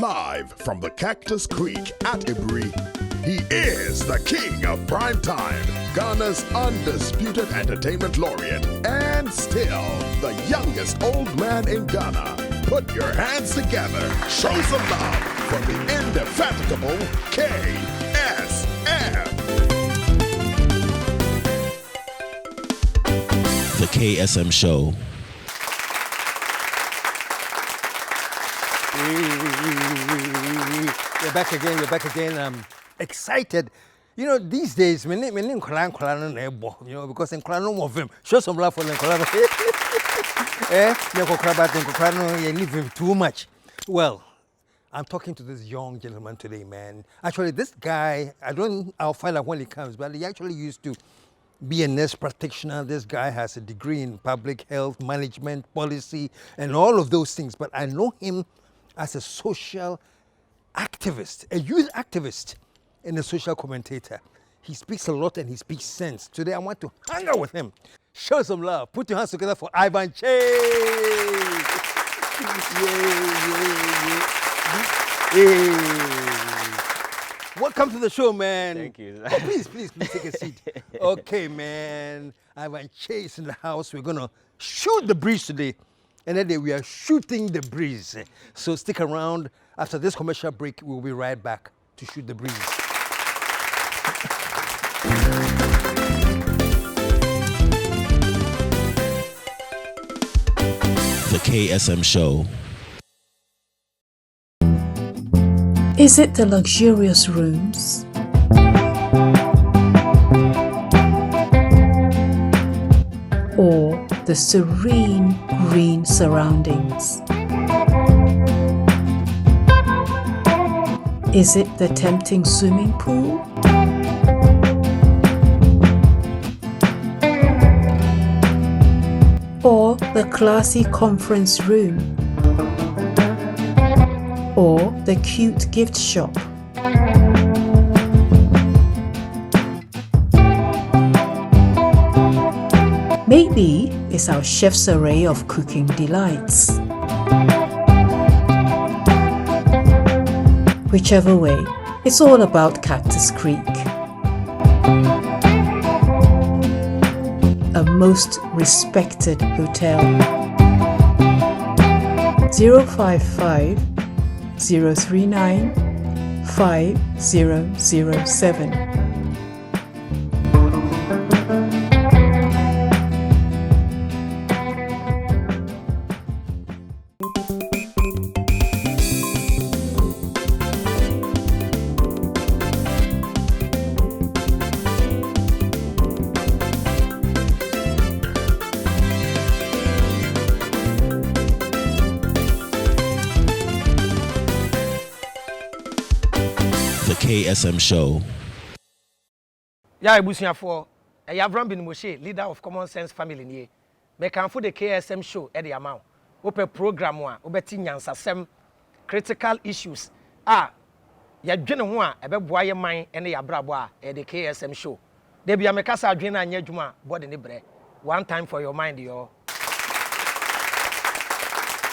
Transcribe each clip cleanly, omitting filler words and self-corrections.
Live from the Cactus Creek at Ibri, he is the king of prime time, Ghana's undisputed entertainment laureate, and still the youngest old man in Ghana. Put your hands together, show some love for the indefatigable KSM. The KSM Show. You're back again. I'm excited. You know, these days, because in Kolano of him, show some love for them. You leave him too much. Well, I'm talking to this young gentleman today, man. Actually, this guy, I'll find out when he comes, but he actually used to be a nurse practitioner. This guy has a degree in public health management, policy, and all of those things. But I know him as a social activist, a youth activist, and a social commentator. He speaks a lot and he speaks sense. Today I want to hang out with him. Show some love. Put your hands together for Ivan Chase. Welcome to the show, man. Thank you. Oh, please take a seat. Okay, man. Ivan Chase in the house. We're gonna shoot the breeze today. And then we are shooting the breeze. So stick around. After this commercial break, we'll be right back to shoot the breeze. The KSM Show. Is it the luxurious rooms? Or the serene green surroundings? Is it the tempting swimming pool? Or the classy conference room? Or the cute gift shop? Maybe it's our chef's array of cooking delights. Whichever way, it's all about Cactus Creek. A most respected hotel. 055 039 5007. The KSM Show. Yeah, Ibusiafo, I have run been Moshe, leader of Common Sense Family near. Make for the KSM Show at the amount. Open program one, obetin yansasem, critical issues. Ya dwene ho a ebe boa ye man ene ya brabo a the KSM Show. Dey bia make kasa adwene anya dwuma body ne bre. One time for your mind, yo.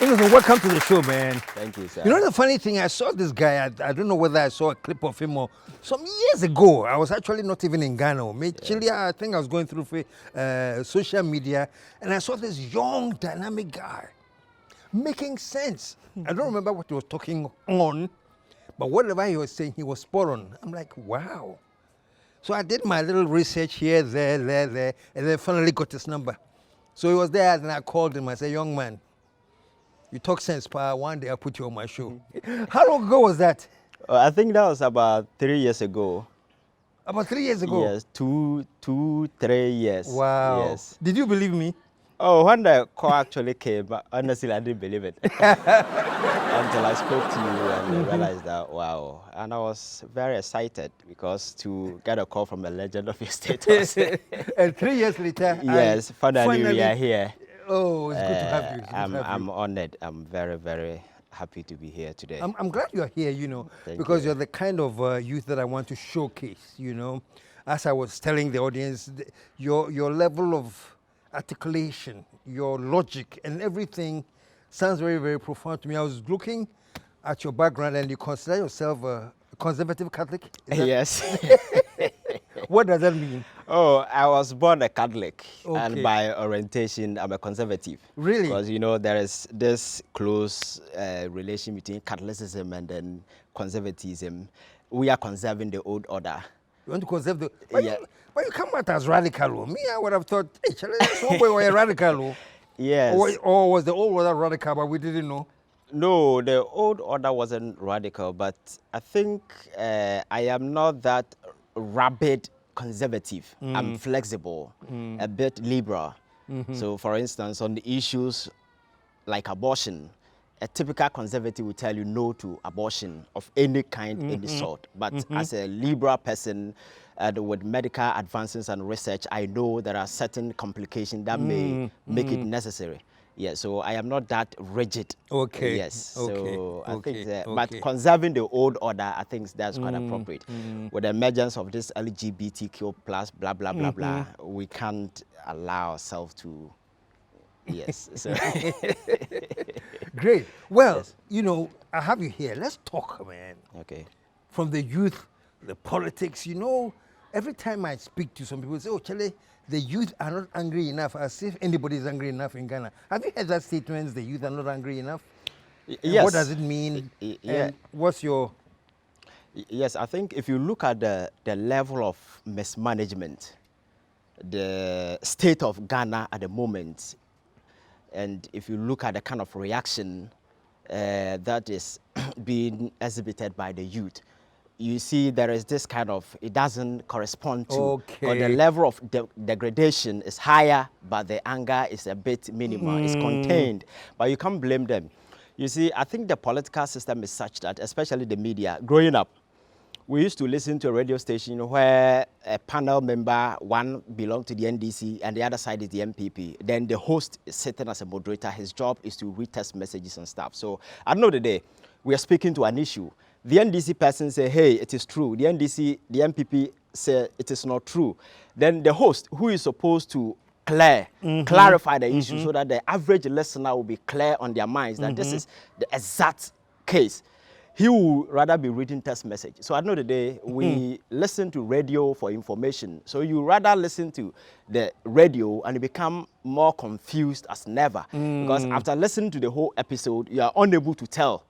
Welcome to the show, man. Thank you, sir. You know the funny thing, I saw this guy, I don't know whether I saw a clip of him or some years ago. I was actually not even in Ghana. Chile, I think I was going through social media, and I saw this young, dynamic guy making sense. I don't remember what he was talking on, but whatever he was saying, he was spot on. I'm like, wow. So I did my little research here, there, and then finally got his number. So he was there, and I called him. I said, young man, you talk sense, pa. One day I'll put you on my show. How long ago was that? I think that was about 3 years ago. About 3 years ago? Yes, 3 years. Wow. Yes. Did you believe me? Oh, when the call actually came, honestly, I didn't believe it. Until I spoke to you and I realized that, wow. And I was very excited because to get a call from a legend of your status. And 3 years later, yes, finally we are here. Oh, it's good to have you. I'm honored. I'm very, very happy to be here today. I'm glad you're here, because you're the kind of youth that I want to showcase, As I was telling the audience, your level of articulation, your logic and everything sounds very, very profound to me. I was looking at your background, and you consider yourself a conservative Catholic? Is that- Yes. What does that mean? Oh, I was born a Catholic, Okay. and by orientation, I'm a conservative. Really? Because, you know, there is this close relation between Catholicism and then conservatism. We are conserving the old order. You want to conserve the... But, Yeah. but you come out as radical. Oh. Me, I would have thought, hey, some boy were a radical. Oh. Yes. Or was the old order radical, but we didn't know? No, the old order wasn't radical, but I think I am not that rabid conservative. I'm flexible, a bit liberal. So, for instance, on the issues like abortion, a typical conservative will tell you no to abortion of any kind, any sort. But as a liberal person with medical advances and research, I know there are certain complications that may make it necessary. Yeah, so I am not that rigid. Okay. Yes. Okay. So I Okay. think that, Okay. but conserving the old order, I think that's quite appropriate. With the emergence of this LGBTQ plus blah blah blah blah, we can't allow ourselves to. Yes. So Great. Well, Yes. you know, I have you here. Let's talk, man. okay. From the youth, the politics, you know, every time I speak to some people, say, oh, Charlie, the youth are not angry enough, as if anybody is angry enough in Ghana. Have you heard that statement, the youth are not angry enough? And Yes. what does it mean? Yeah. And what's your... Yes, I think if you look at the level of mismanagement, the state of Ghana at the moment, and if you look at the kind of reaction that is being exhibited by the youth, you see there is this kind of, it doesn't correspond to, or the Okay. level of degradation is higher, but the anger is a bit minimal, it's contained, but you can't blame them. You see, I think the political system is such that, especially the media, growing up, we used to listen to a radio station where a panel member, one belonged to the NDC and the other side is the MPP. Then the host is sitting as a moderator. His job is to read text messages and stuff. So at the end of the day, we are speaking to an issue. The NDC person say, hey, it is true. The NDC, the MPP say it is not true. Then the host, who is supposed to clarify the issue so that the average listener will be clear on their minds that this is the exact case. He will rather be reading text message. So at the end of the day, we listen to radio for information. So you rather listen to the radio and you become more confused as never. Because after listening to the whole episode, you are unable to tell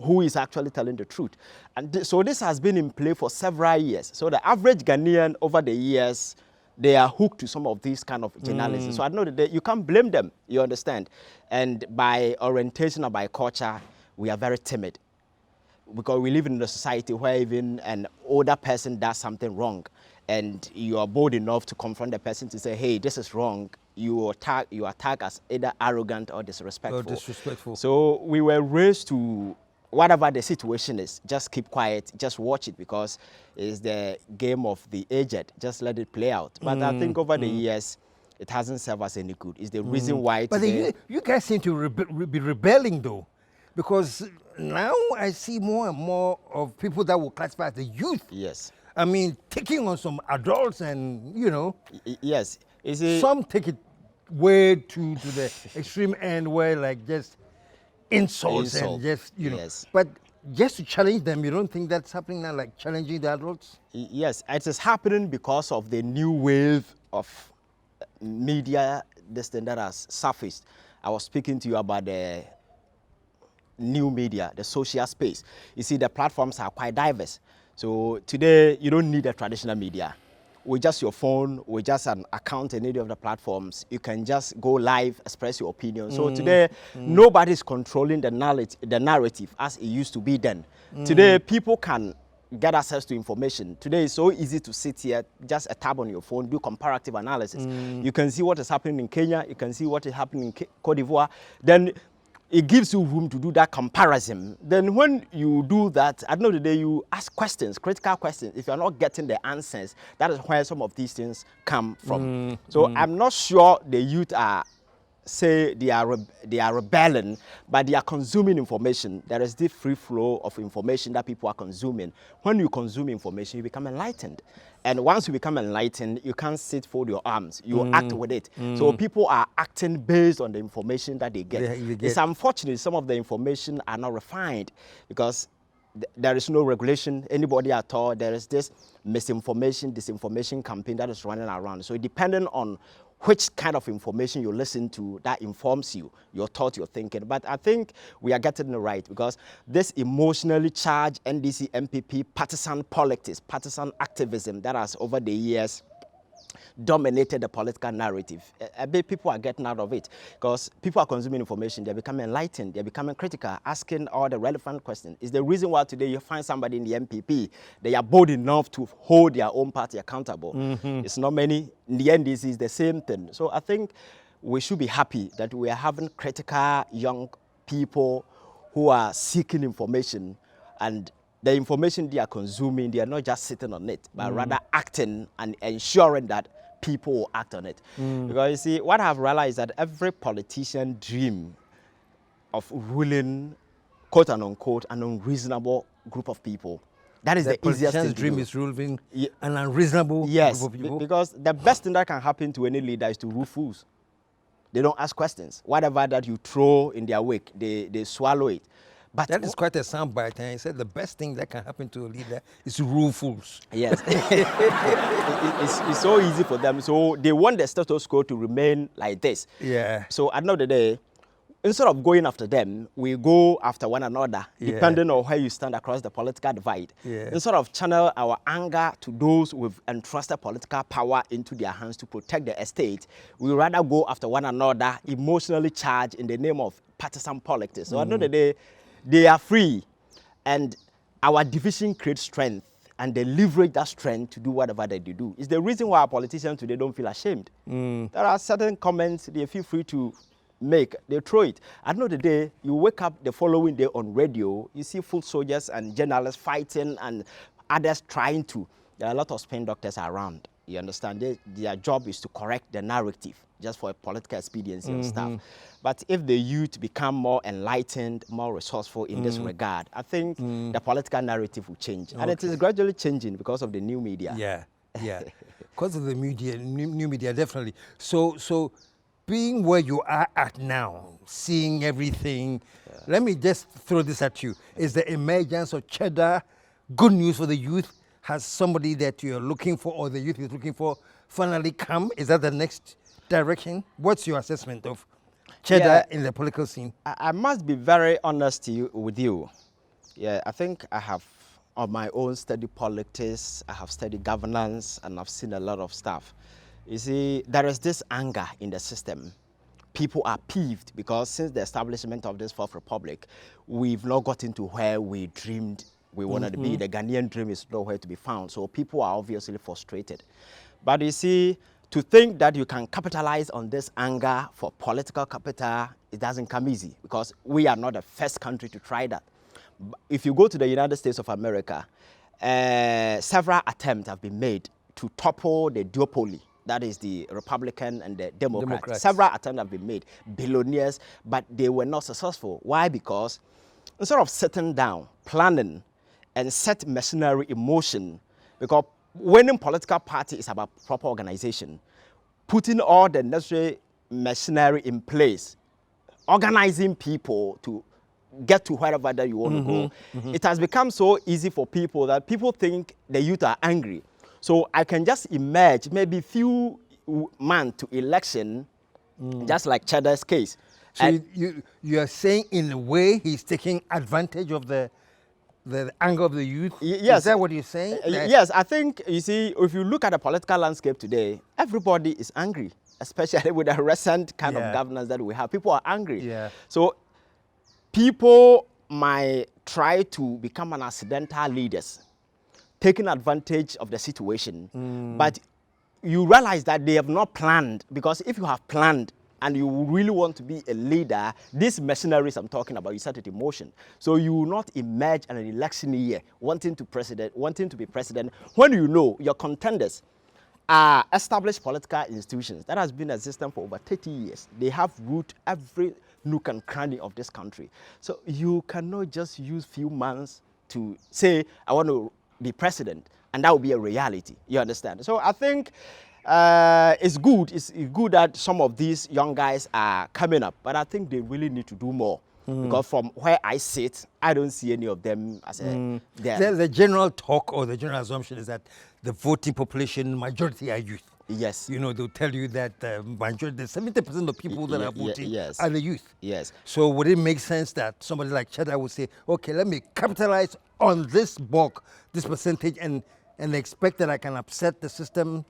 who is actually telling the truth. And so this has been in play for several years. So the average Ghanaian over the years, they are hooked to some of these kind of journalism. So I know that you can't blame them, you understand? And by orientation or by culture, we are very timid. Because we live in a society where even an older person does something wrong and you are bold enough to confront the person to say, hey, this is wrong, you attack as either arrogant or disrespectful. Or disrespectful. So we were raised to, whatever the situation is, just keep quiet, just watch it because it's the game of the aged. Just let it play out. But I think over the years, it hasn't served us any good. It's the reason why But today... you guys seem to be rebelling, though, because now I see more and more of people that will classify as the youth. Yes. I mean, taking on some adults and, you know, Yes. You see, some take it way to the extreme end where like just insults and Insult, just, you know. yes. But just to challenge them, you don't think that's happening now, like challenging the adults? yes, it is happening because of the new wave of media, this thing that has surfaced. I was speaking to you about the new media, the social space. You see, the platforms are quite diverse. So today, you don't need a traditional media. With just your phone, with just an account in any of the platforms, you can just go live, express your opinion. So today, nobody's controlling the narrative as it used to be then. Today, people can get access to information. Today, it's so easy to sit here, just a tab on your phone, do comparative analysis. You can see what is happening in Kenya, you can see what is happening in Cote d'Ivoire. Then it gives you room to do that comparison. Then when you do that, at the end of the day, you ask questions, critical questions. If you're not getting the answers, that is where some of these things come from. So I'm not sure the youth are say they are rebelling, but they are consuming information. There is this free flow of information that people are consuming. When you consume information, you become enlightened. And once you become enlightened, you can't sit fold your arms. You act with it. So people are acting based on the information that they get. It's unfortunate some of the information are not refined because there is no regulation, anybody at all. There is this misinformation, disinformation campaign that is running around. So depending on which kind of information you listen to, that informs you, your thought, your thinking. But I think we are getting it right because this emotionally charged NDC, MPP, partisan politics, partisan activism that has over the years dominated the political narrative. A bit people are getting out of it because people are consuming information, they're becoming enlightened, they're becoming critical, asking all the relevant questions. It's the reason why today you find somebody in the MPP, they are bold enough to hold their own party accountable. It's not many. In the end, this is the same thing. So I think we should be happy that we are having critical young people who are seeking information, and the information they are consuming, they are not just sitting on it, but rather acting and ensuring that people will act on it. Because you see, what I've realized is that every politician dream of ruling, quote and unquote, an unreasonable group of people. That is the easiest thing to dream do. is ruling an unreasonable group of people. Because the best thing that can happen to any leader is to rule fools. They don't ask questions. Whatever that you throw in their wake, they swallow it. But that is quite a soundbite. And he said the best thing that can happen to a leader is to rule fools. Yes. it's so easy for them. So they want the status quo to remain like this. Yeah. So at the end of the day, instead of going after them, we go after one another, depending on where you stand across the political divide. Instead of channel our anger to those with entrusted political power into their hands to protect the estate, we rather go after one another, emotionally charged in the name of partisan politics. So at the end of the day, they are free, and our division creates strength, and they leverage that strength to do whatever they do. It's the reason why our politicians today don't feel ashamed. There are certain comments they feel free to make, they throw it. At the end of the day, you wake up the following day on radio, you see foot soldiers and journalists fighting and others trying to. There are a lot of spin doctors around. You understand? Their job is to correct the narrative just for a political expediency and stuff. But if the youth become more enlightened, more resourceful in this regard, I think the political narrative will change. And it is gradually changing because of the new media. Yeah. Because of the media, new media, definitely. So being where you are at now, seeing everything, let me just throw this at you. Is the emergence of Cheddar good news for the youth? Has somebody that you're looking for or the youth is looking for finally come? Is that the next direction? What's your assessment of Cheddar in the political scene? I must be very honest with you. Yeah, I think I have on my own studied politics, I have studied governance, and I've seen a lot of stuff. You see, there is this anger in the system. People are peeved because since the establishment of this Fourth Republic, we've not gotten to where we dreamed we wanted to be. The Ghanaian dream is nowhere to be found. So people are obviously frustrated. But you see, to think that you can capitalize on this anger for political capital, it doesn't come easy because we are not the first country to try that. If you go to the United States of America, several attempts have been made to topple the duopoly. That is the Republican and the Democrats. Several attempts have been made, billionaires, but they were not successful. Why? Because instead of sitting down, planning, and set machinery in motion, because winning political party is about proper organization, putting all the necessary machinery in place, organizing people to get to wherever that you want to go. It has become so easy for people that people think the youth are angry. So I can just imagine maybe few months to election, just like Cheddar's case. So you are saying in a way he's taking advantage of the anger of the youth? Yes. Is that what you're saying? Yes, I think, you see, if you look at the political landscape today, everybody is angry, especially with the recent kind of governance that we have. People are angry. So people might try to become an accidental leaders, taking advantage of the situation. But you realize that they have not planned, because if you have planned and you really want to be a leader, these machineries I'm talking about, you set it in motion. So you will not emerge in an election year wanting to be president when you know your contenders are established political institutions that has been a system for over 30 years. They have root every nook and cranny of this country. So you cannot just use few months to say, I want to be president, and that will be a reality. You understand? So I think it's good that some of these young guys are coming up, but I think they really need to do more. Because from where I sit, I don't see any of them as a The general talk or the general assumption is that the voting population majority are youth. Yes. You know, they'll tell you that majority, 70% of people that are voting yes. are the youth. Yes. So would it make sense that somebody like Cheddar would say, okay, let me capitalize on this bulk, this percentage, and expect that I can upset the system?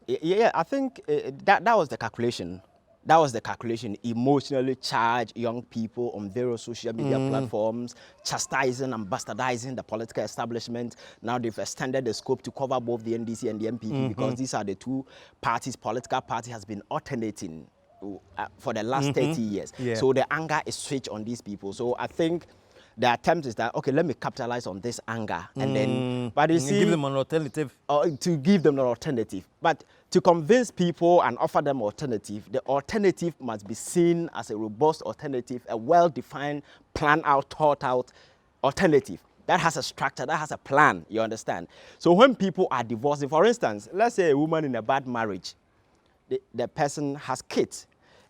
Yeah, I think that was the calculation. That was the calculation. Emotionally charge young people on various social media platforms, chastising and bastardizing the political establishment. Now they've extended the scope to cover both the NDC and the MPP because these are the two parties. Political party has been alternating for the last 30 years. Yeah. So the anger is switched on these people. So I think the attempt is that, okay, let me capitalize on this anger. And then, but you see, give them an alternative. To give them an alternative. But to convince people and offer them alternative, the alternative must be seen as a robust alternative, a well-defined, planned out, thought out alternative that has a structure, that has a plan, you understand? So when people are divorcing, for instance, let's say a woman in a bad marriage, the person has kids,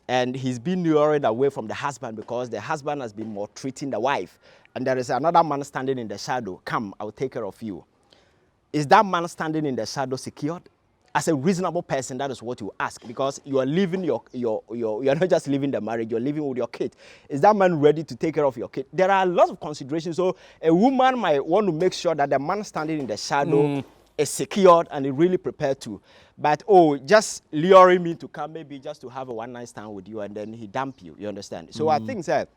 and he's been lured away from the husband because the husband has been maltreating the wife, and there is another man standing in the shadow. Come, I'll take care of you. Is that man standing in the shadow secured? As a reasonable person, that is what you ask, because you are living you are not just living the marriage, you're living with your kid. Is that man ready to take care of your kid? There are lots of considerations. So a woman might want to make sure that the man standing in the shadow is secured and is really prepared to. But just luring me to come, maybe just to have a one-night stand with you, and then he dump you. You understand? So I think that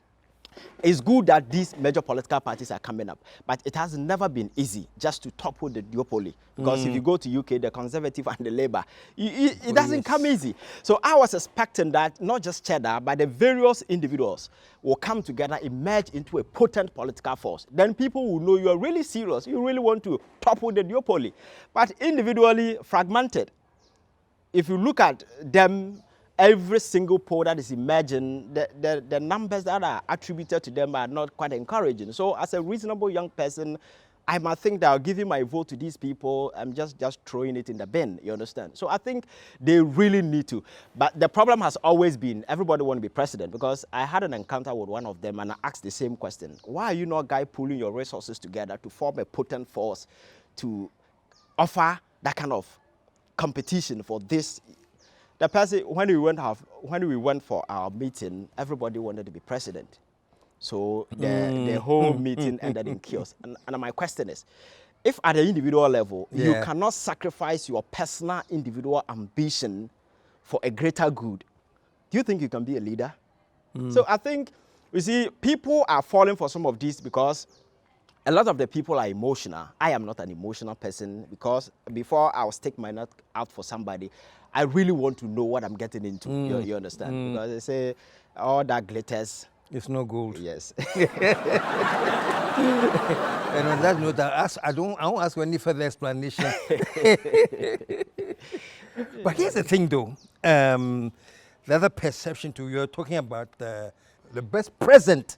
it's good that these major political parties are coming up, but it has never been easy just to topple the duopoly. Because if you go to UK, the Conservative and the Labour, it doesn't come easy. So I was expecting that not just Cheddar, but the various individuals will come together, emerge into a potent political force. Then people will know you are really serious. You really want to topple the duopoly. But individually fragmented. If you look at them, every single poll that is emerging, the numbers that are attributed to them are not quite encouraging. So as a reasonable young person, I might think that I'll give my vote to these people. I'm just throwing it in the bin, you understand? So I think they really need to. But the problem has always been, everybody want to be president, because I had an encounter with one of them and I asked the same question. Why are you not, guy, pulling your resources together to form a potent force to offer that kind of competition for this? The person, when we went for our meeting, everybody wanted to be president. So the whole meeting ended in chaos. And my question is, if at the individual level, you cannot sacrifice your personal individual ambition for a greater good, do you think you can be a leader? So I think, you see, people are falling for some of these because a lot of the people are emotional. I am not an emotional person, because before I will stick my nut out for somebody, I really want to know what I'm getting into. You understand? Because they say all that glitters, it's no gold. yes. And on that note, I won't ask for any further explanation. But here's the thing, though. The other perception too, you're talking about the best present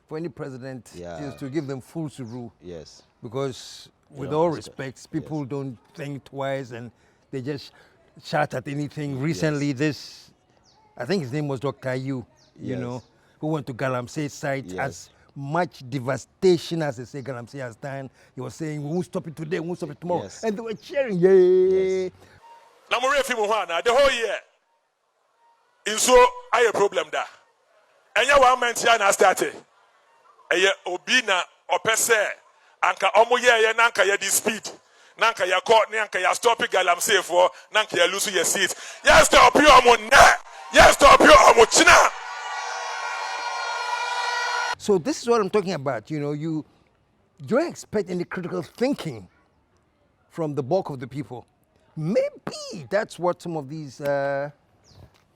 for any president is to give them fools to rule. Yes. Because with all respects, people don't think twice and they just shout at anything. Recently, I think his name was Dr. Ayu, you know, who went to Galamsey site as much devastation as they say Galamsey has done. He was saying, we won't stop it today, we won't stop it tomorrow. Yes. And they were cheering, yay. Now, the whole year, in so I a problem da. And you want to na started. Eye obina opese anka omo ye nanka ye di speed. Nanka ya court nanka ya stop Galamsey for nanka ya lose your seat. Yes, stop you omo na. Yes, stop you omo china. So this is what I'm talking about. You know, you don't expect any critical thinking from the bulk of the people. Maybe that's what some of these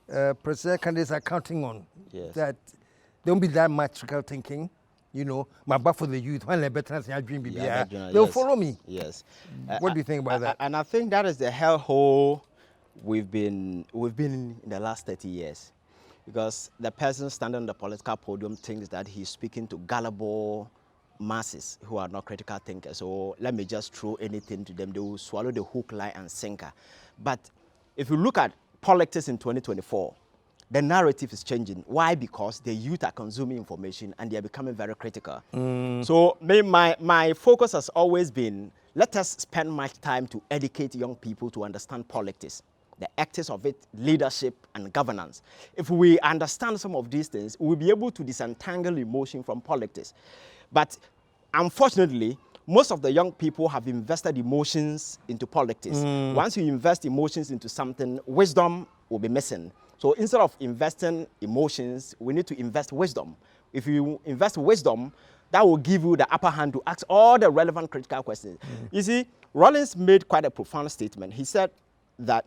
president candidates are counting on. Yes. That there won't be that much critical thinking. you know, my back for the youth, when they're better than dream Yeah, BBI, they'll yes. follow me. Yes. What do you think about that? And I think that is the hellhole we've been in the last 30 years. Because the person standing on the political podium thinks that he's speaking to gullible masses who are not critical thinkers. So let me just throw anything to them. They will swallow the hook, line, and sinker. But if you look at politics in 2024, the narrative is changing. Why? Because the youth are consuming information and they are becoming very critical. So my focus has always been, let us spend much time to educate young people to understand politics, the actors of it, leadership, and governance. If we understand some of these things, we'll be able to disentangle emotion from politics. But unfortunately, most of the young people have invested emotions into politics. Once you invest emotions into something, wisdom will be missing. So instead of investing emotions, we need to invest wisdom. If you invest wisdom, that will give you the upper hand to ask all the relevant critical questions. You see, Rawlings made quite a profound statement. He said that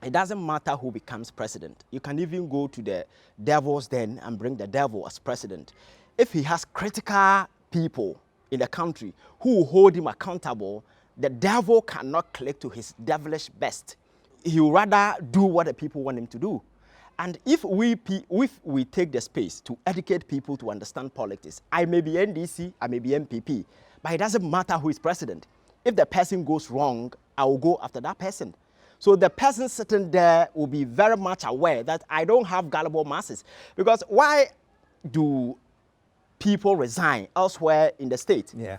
it doesn't matter who becomes president. You can even go to the devil's den and bring the devil as president. If he has critical people in the country who will hold him accountable, the devil cannot click to his devilish best. He will rather do what the people want him to do. And if we take the space to educate people to understand politics, I may be NDC, I may be MPP, but it doesn't matter who is president. If the person goes wrong, I will go after that person. So the person sitting there will be very much aware that I don't have gullible masses. Because why do people resign elsewhere in the state? Yeah.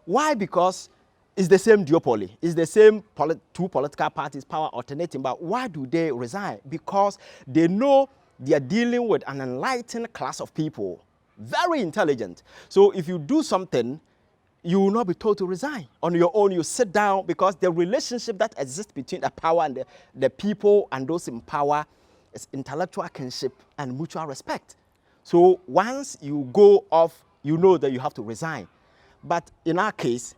Why? Because it's the same duopoly. It's the same two political parties, power alternating. But why do they resign? Because they know they are dealing with an enlightened class of people, very intelligent. So if you do something, you will not be told to resign. On your own, you sit down, because the relationship that exists between the power and the people and those in power is intellectual kinship and mutual respect. So once you go off, you know that you have to resign. But in our case,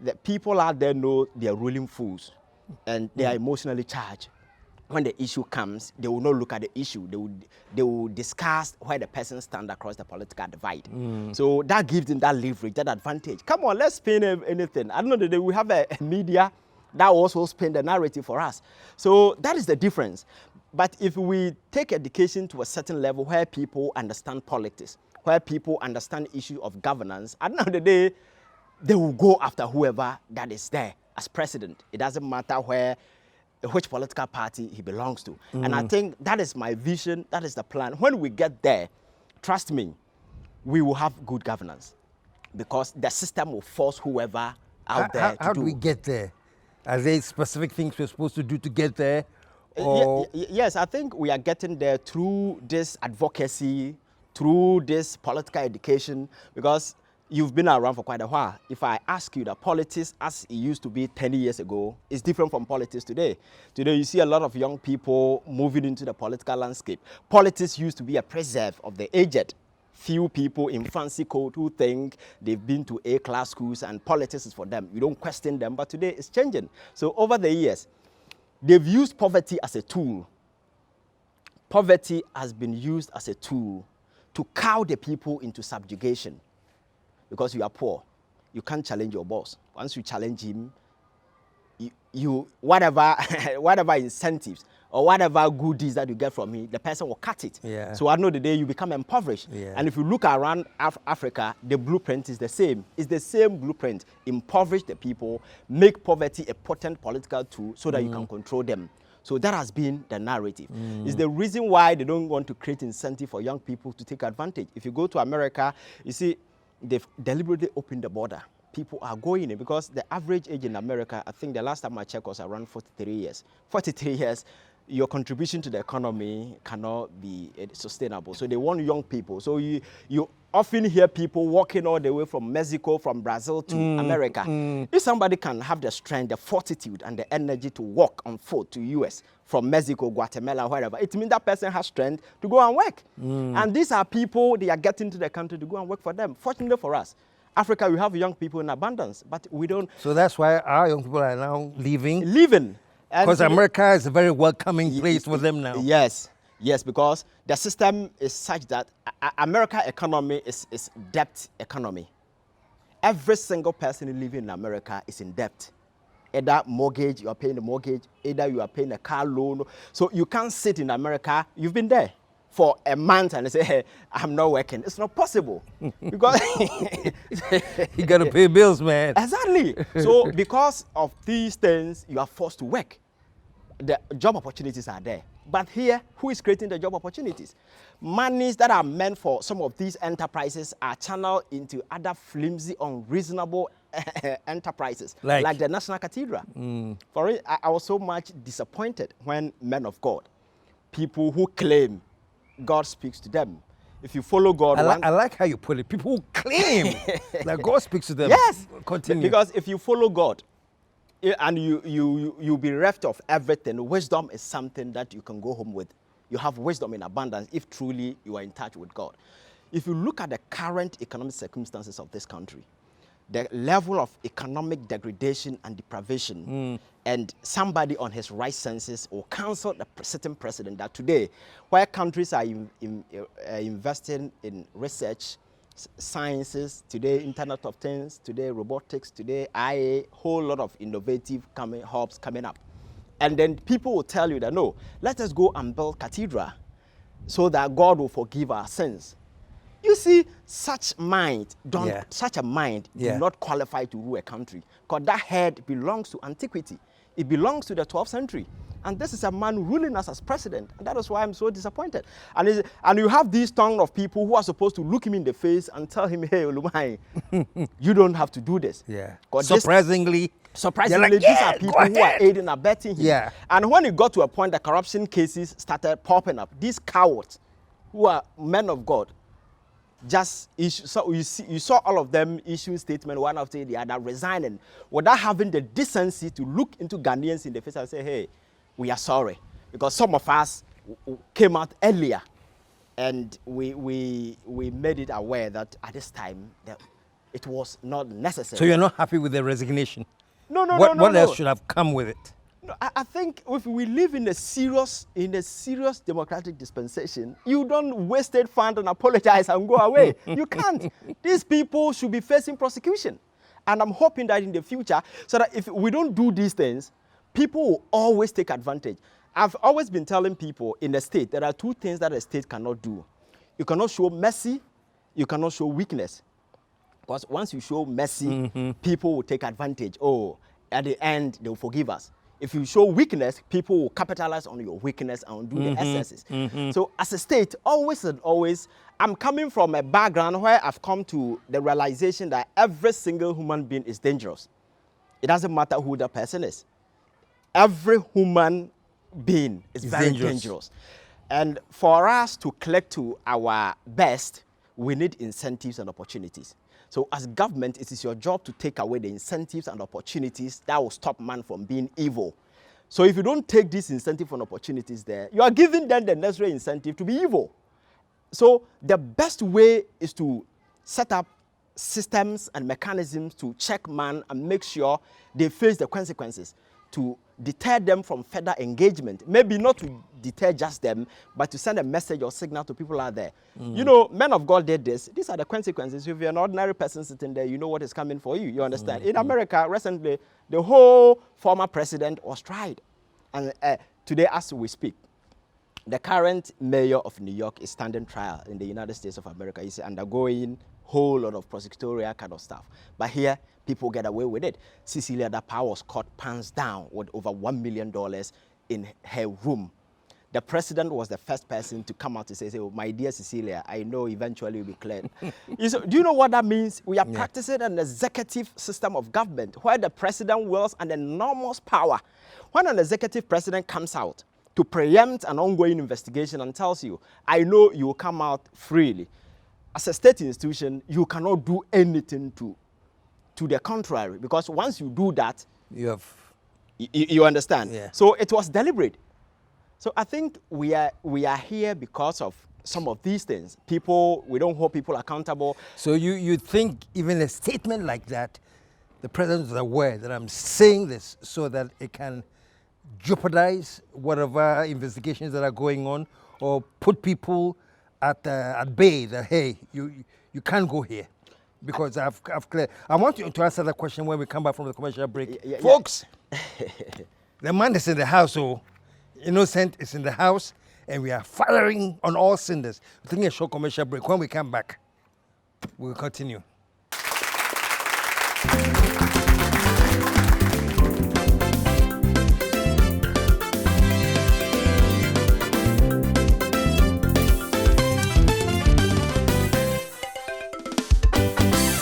the people out there know they are ruling fools and they are emotionally charged. When the issue comes, they will not look at the issue. They will discuss where the person stands across the political divide. So that gives them that leverage, that advantage. Come on, let's spin anything. I don't know that we have a media that also spin the narrative for us. So that is the difference. But if we take education to a certain level where people understand politics, where people understand the issue of governance, at the end of the day, they will go after whoever that is there as president. It doesn't matter which political party he belongs to. And I think that is my vision, that is the plan. When we get there, trust me, we will have good governance, because the system will force whoever out there to do. How do we get there? Are there specific things we're supposed to do to get there? Or? Yes, I think we are getting there through this advocacy, through this political education, because you've been around for quite a while. If I ask you that politics as it used to be 10 years ago is different from politics today. Today you see a lot of young people moving into the political landscape. Politics used to be a preserve of the aged. Few people in fancy coat who think they've been to A-class schools and politics is for them. You don't question them, but today it's changing. So over the years, they've used poverty as a tool. Poverty has been used as a tool to cow the people into subjugation. Because you are poor, you can't challenge your boss. Once you challenge him, you whatever incentives or whatever goodies that you get from him, the person will cut it. Yeah. So at the end of the day, you become impoverished. Yeah. And if you look around Africa, the blueprint is the same. It's the same blueprint. Impoverish the people, make poverty a potent political tool so that you can control them. So that has been the narrative. It's the reason why they don't want to create incentive for young people to take advantage. If you go to America, you see, they've deliberately opened the border. People are going in because the average age in America, I think the last time I checked was around 43 years. 43 years, your contribution to the economy cannot be sustainable. So they want young people. So you often hear people walking all the way from Mexico, from Brazil to America. If somebody can have the strength, the fortitude, and the energy to walk on foot to US, from Mexico, Guatemala, wherever, it means that person has strength to go and work. And these are people, they are getting to the country to go and work for them. Fortunately for us, Africa, we have young people in abundance, but we don't. So that's why our young people are now leaving? Leaving. Because America is a very welcoming place for them now. Yes. Yes, because the system is such that America economy is debt economy. Every single person living in America is in debt. Either mortgage, you are paying the mortgage, either you are paying a car loan. So you can't sit in America, you've been there for a month and say, hey, I'm not working. It's not possible. Because you got to pay bills, man. Exactly. So because of these things, you are forced to work. The job opportunities are there. But here, who is creating the job opportunities? Monies that are meant for some of these enterprises are channeled into other flimsy, unreasonable enterprises, like the National Cathedral. For it, I was so much disappointed when men of God, people who claim God speaks to them. If you follow God, I like how you put it. People who claim that God speaks to them. Yes, continue. Because if you follow God, and you'll be bereft of everything. Wisdom is something that you can go home with. You have wisdom in abundance if truly you are in touch with God. If you look at the current economic circumstances of this country, the level of economic degradation and deprivation, and somebody on his right senses will counsel the sitting president that today, where countries are investing in research, sciences, today Internet of Things, today robotics, today IA, whole lot of innovative hubs coming up. And then people will tell you that, no, let us go and build cathedral so that God will forgive our sins. You see, such a mind do not qualify to rule a country, because that head belongs to antiquity. It belongs to the 12th century. And this is a man ruling us as president. And that is why I'm so disappointed. And you have these tongue of people who are supposed to look him in the face and tell him, hey, Olumai, you don't have to do this. Yeah. Surprisingly, like, these are people who are aiding and abetting him. Yeah. And when it got to a point, the corruption cases started popping up. These cowards, who are men of God, just issue, so you saw all of them issue statement one after the other, resigning, without having the decency to look into Ghanaians in the face and say, hey, we are sorry, because some of us came out earlier, and we made it aware that at this time that it was not necessary. So you're not happy with the resignation? No. What else should have come with it? No, I think if we live in a serious democratic dispensation, you don't waste it fund and apologize and go away. You can't. These people should be facing prosecution. And I'm hoping that in the future, so that if we don't do these things, people will always take advantage. I've always been telling people in the state, there are two things that a state cannot do. You cannot show mercy, you cannot show weakness. Because once you show mercy, people will take advantage. Oh, at the end, they will forgive us. If you show weakness, people will capitalize on your weakness and do the excesses. So as a state, always and always, I'm coming from a background where I've come to the realization that every single human being is dangerous. It doesn't matter who the person is. Every human being is very dangerous. And for us to collect to our best, we need incentives and opportunities. So as government, it is your job to take away the incentives and opportunities that will stop man from being evil. So if you don't take these incentives and opportunities there, you are giving them the necessary incentive to be evil. So the best way is to set up systems and mechanisms to check man and make sure they face the consequences, to deter them from further engagement. Maybe not to deter just them, but to send a message or signal to people out there. You know, men of God did this. These are the consequences. If you're an ordinary person sitting there, you know what is coming for you. You understand? In America, recently, the whole former president was tried. And today, as we speak, the current mayor of New York is standing trial in the United States of America. He's undergoing whole lot of prosecutorial kind of stuff. But here, people get away with it. Cecilia Dapa was caught pants down with over $1 million in her room. The president was the first person to come out to say, oh, my dear Cecilia, I know eventually you'll be cleared. Do you know what that means? We are practicing an executive system of government where the president wields an enormous power. When an executive president comes out to preempt an ongoing investigation and tells you, I know you will come out freely, as a state institution, you cannot do anything to the contrary, because once you do that, you understand. Yeah. So it was deliberate. So I think we are here because of some of these things. We don't hold people accountable. So you think even a statement like that, the president is aware that I'm saying this so that it can jeopardize whatever investigations that are going on, or put people at bay that, hey, you can't go here. Because I've cleared. I want you to answer that question when we come back from the commercial break. Folks, the man is in the house, so Innocent is in the house, and we are firing on all cylinders. We're taking a short commercial break. When we come back, we'll continue.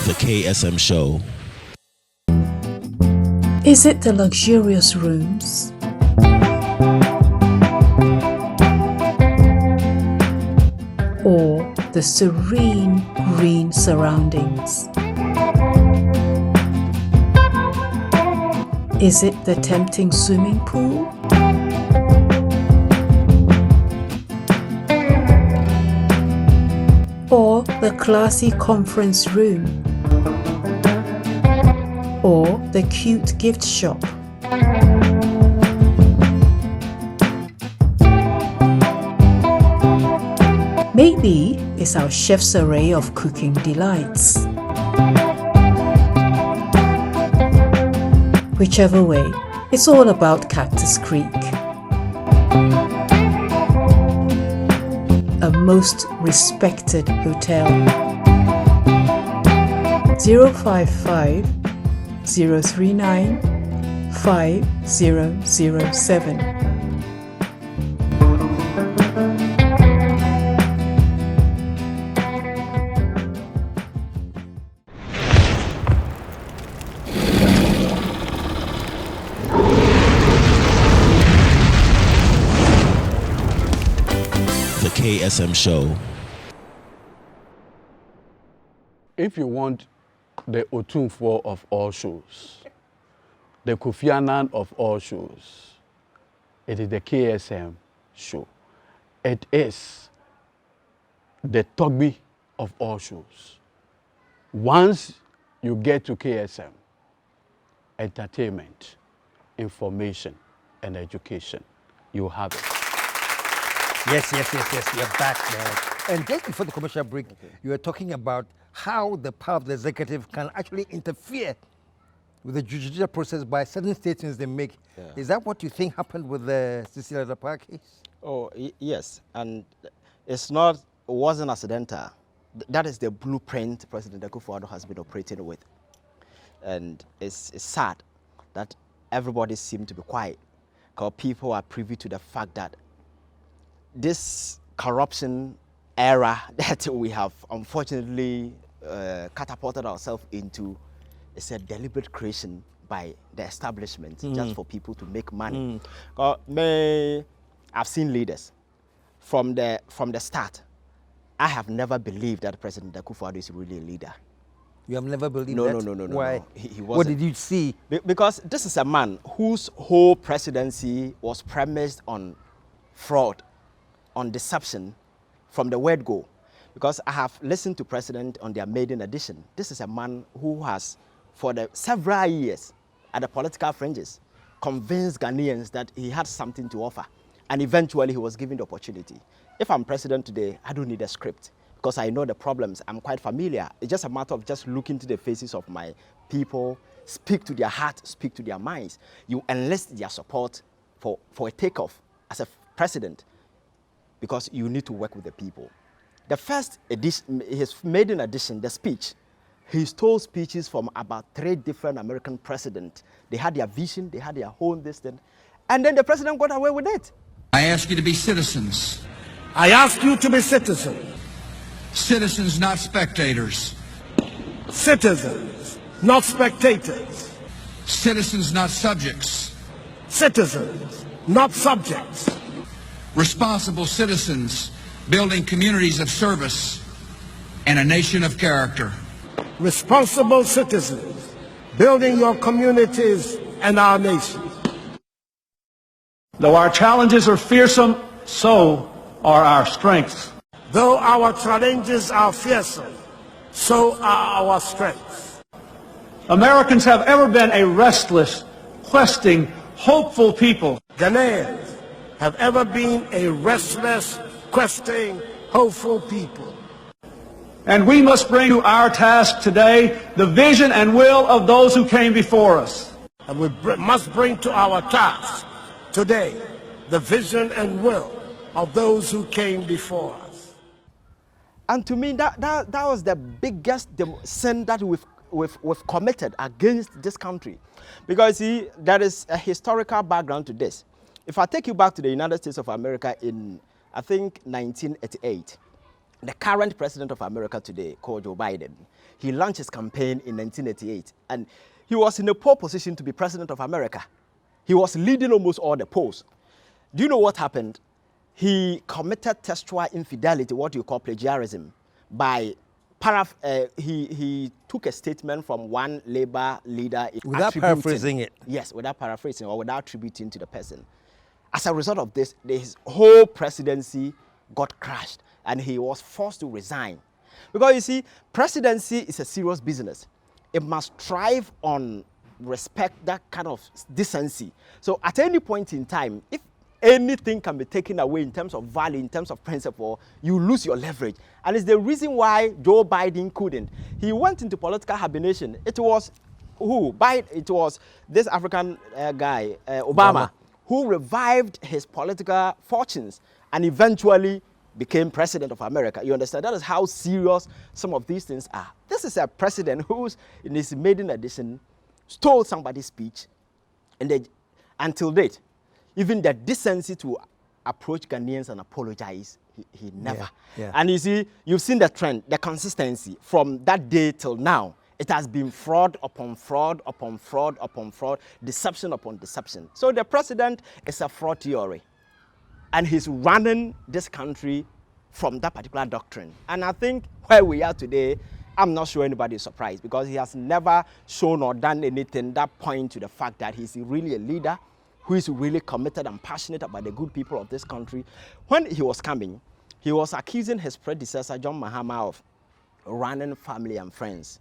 The KSM Show. Is it the luxurious rooms? Or the serene green surroundings? Is it the tempting swimming pool? Or the classy conference room? Or the cute gift shop? Maybe it's our chef's array of cooking delights. Whichever way, it's all about Cactus Creek. A most respected hotel. 055 039 5007. The KSM Show. If you want the Otumfuo of all shows, the Kofi Annan of all shows, it is the KSM show. It is the Togbi of all shows. Once you get to KSM, entertainment, information, and education, you have it. Yes. You're back, man. And just before the commercial break, you were talking about how the power of the executive can actually interfere with the judicial process by certain statements they make. Yeah. Is that what you think happened with the Cecilia Dapar case? Oh, yes. And it wasn't accidental. That is the blueprint President Akuffo Addo has been operating with. And it's sad that everybody seemed to be quiet, because people are privy to the fact that this corruption era that we have unfortunately catapulted ourselves into is a deliberate creation by the establishment just for people to make money. I've seen leaders from the start. I have never believed that President Akuffo Addo is really a leader. You have never believed No, that? no. Why? No. He wasn't. What did you see? Because this is a man whose whole presidency was premised on fraud, on deception from the word go. Because I have listened to President on their maiden edition. This is a man who has, for the several years at the political fringes, convinced Ghanaians that he had something to offer. And eventually he was given the opportunity. If I'm president today, I don't need a script, because I know the problems. I'm quite familiar. It's just a matter of just looking to the faces of my people, speak to their heart, speak to their minds. You enlist their support for a takeoff as a president, because you need to work with the people. The first edition, his maiden edition, the speech, he stole speeches from about 3 different American presidents. They had their vision, they had their own distance, and then the president got away with it. I ask you to be citizens. I ask you to be citizens. Citizens, not spectators. Citizens, not spectators. Citizens, not subjects. Citizens, not subjects. Responsible citizens, building communities of service and a nation of character. Responsible citizens, building your communities and our nation. Though our challenges are fearsome, so are our strengths. Though our challenges are fearsome, so are our strengths. Americans have ever been a restless, questing, hopeful people. Ghanaians have ever been a restless, questing hopeful people. And we must bring to our task today the vision and will of those who came before us. And we must bring to our task today the vision and will of those who came before us. And to me, that was the biggest sin that we've committed against this country. Because see, there is a historical background to this. If I take you back to the United States of America in, I think, 1988, the current president of America today, called Joe Biden, he launched his campaign in 1988, and he was in a poor position to be president of America. He was leading almost all the polls. Do you know what happened? He committed textual infidelity, what you call plagiarism, by he took a statement from one labor leader without paraphrasing it. Yes, without paraphrasing or without attributing to the person. As a result of this, his whole presidency got crashed and he was forced to resign. Because you see, presidency is a serious business. It must thrive on respect, that kind of decency. So at any point in time, if anything can be taken away in terms of value, in terms of principle, you lose your leverage. And it's the reason why Joe Biden couldn't. He went into political hibernation. It was who? It was this African guy, Obama, who revived his political fortunes and eventually became president of America. You understand? That is how serious some of these things are. This is a president who's, in his maiden edition, stole somebody's speech, and until date, even the decency to approach Ghanaians and apologize, he never. Yeah. And you see, you've seen the trend, the consistency from that day till now. It has been fraud upon fraud upon fraud upon fraud, deception upon deception. So the president is a fraud theory, and he's running this country from that particular doctrine. And I think where we are today, I'm not sure anybody is surprised, because he has never shown or done anything that point to the fact that he's really a leader who is really committed and passionate about the good people of this country. When he was coming, he was accusing his predecessor, John Mahama, of running family and friends.